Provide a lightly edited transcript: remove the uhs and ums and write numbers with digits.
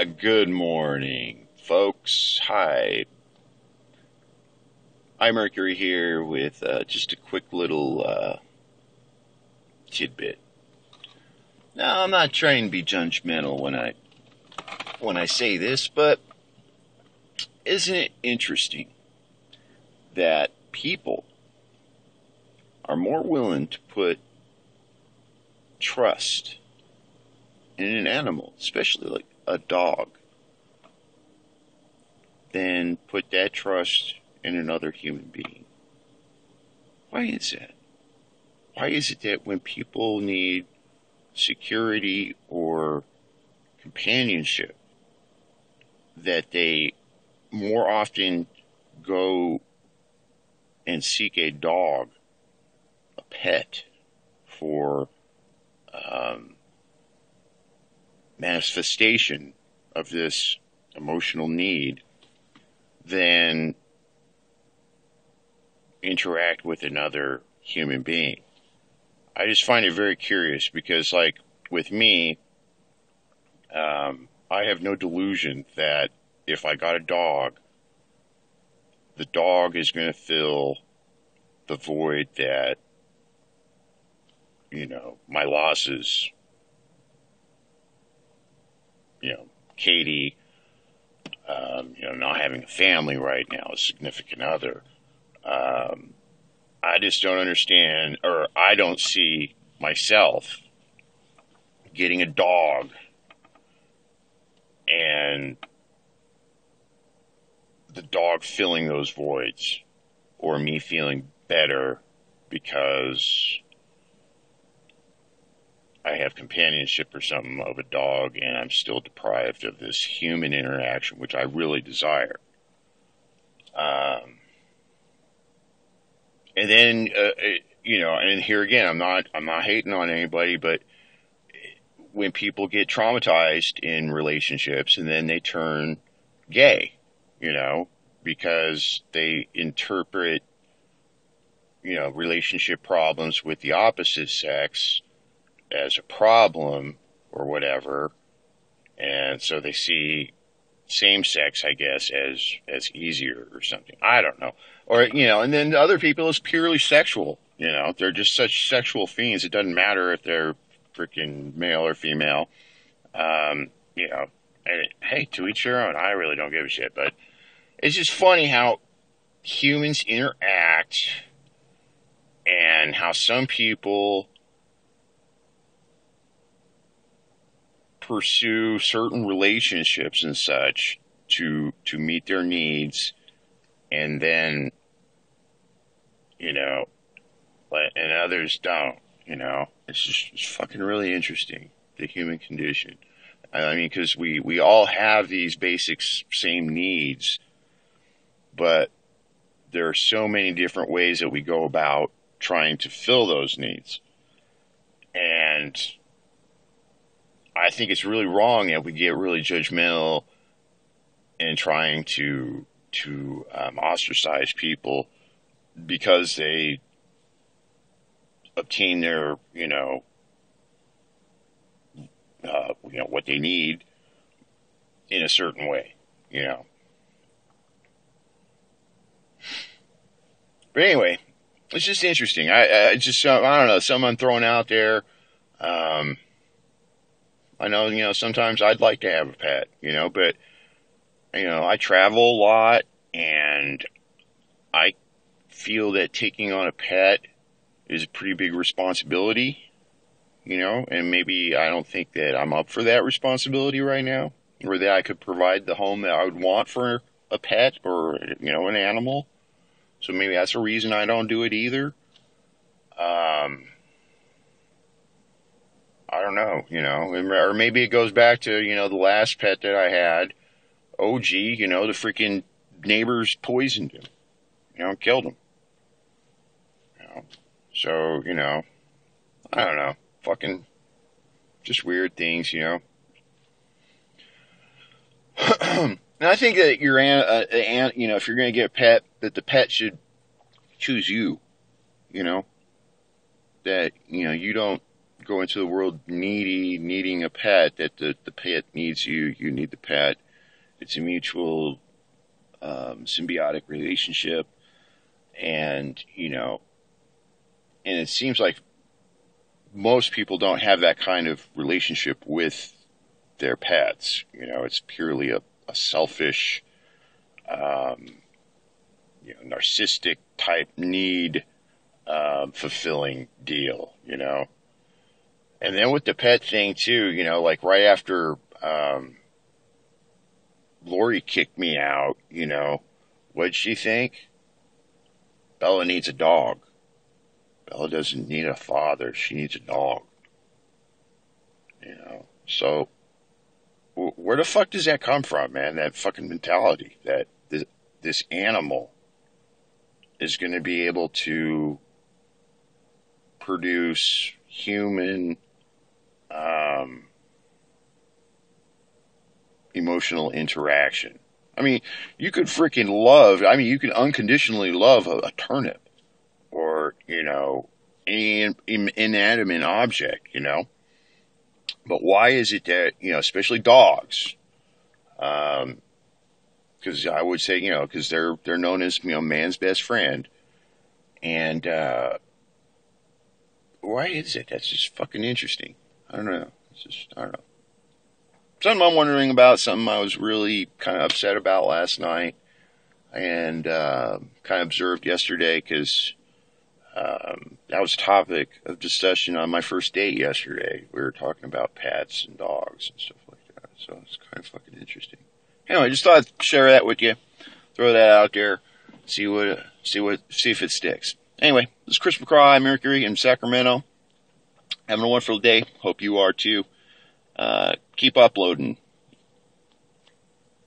Good morning, folks. Hi. Mercury here with just a quick little tidbit. Now, I'm not trying to be judgmental when I say this, but isn't it interesting that people are more willing to put trust in an animal, especially like a dog, than put that trust in another human being? Why is that? Why is it that when people need security or companionship, that they more often go and seek a dog, a pet, for manifestation of this emotional need, than interact with another human being? I just find it very curious because, like, with me, I have no delusion that if I got a dog, the dog is going to fill the void that, my losses, Katie, not having a family right now, a significant other. I just don't understand, or I don't see myself getting a dog and the dog filling those voids, or me feeling better because I have companionship or something of a dog and I'm still deprived of this human interaction, which I really desire. And then, and here again, I'm not hating on anybody, but when people get traumatized in relationships and then they turn gay, because they interpret, relationship problems with the opposite sex as a problem or whatever. And so they see same sex, I guess, as easier or something. I don't know. Or, and then other people is purely sexual. They're just such sexual fiends. It doesn't matter if they're freaking male or female. And hey, to each their own. I really don't give a shit. But it's just funny how humans interact and how some people pursue certain relationships and such to meet their needs, and then and others don't. It's fucking really interesting, the human condition. I mean, because we all have these basic same needs, but there are so many different ways that we go about trying to fill those needs. And I think it's really wrong that we get really judgmental in trying to ostracize people because they obtain their, what they need in a certain way, But anyway, it's just interesting. I don't know, someone thrown out there. I know, sometimes I'd like to have a pet, but, I travel a lot and I feel that taking on a pet is a pretty big responsibility, and maybe I don't think that I'm up for that responsibility right now, or that I could provide the home that I would want for a pet or, an animal. So maybe that's a reason I don't do it either. I don't know, or maybe it goes back to, the last pet that I had. OG, the freaking neighbors poisoned him, killed him. So, I don't know, fucking just weird things, And I think that if you're going to get a pet, that the pet should choose you, that, you don't go into the world needing a pet, that the pet needs you, you need the pet. It's a mutual symbiotic relationship. And, and it seems like most people don't have that kind of relationship with their pets. It's purely a selfish, narcissistic type need fulfilling deal, And then with the pet thing too, like right after Lori kicked me out, what'd she think? Bella needs a dog. Bella doesn't need a father. She needs a dog. So where the fuck does that come from, man? That fucking mentality that this animal is going to be able to produce human emotional interaction. I mean, you could you can unconditionally love a turnip or, any inanimate object, But why is it that, especially dogs, because I would say, because they're known as, man's best friend. And why is it? That's just fucking interesting. I don't know. I don't know. Something I'm wondering about, something I was really kind of upset about last night and kind of observed yesterday, because that was a topic of discussion on my first date yesterday. We were talking about pets and dogs and stuff like that. So it's kind of fucking interesting. Anyway, just thought I'd share that with you. Throw that out there. See if it sticks. Anyway, this is Chris McCraw, Mercury in Sacramento. Having a wonderful day. Hope you are too. Keep uploading.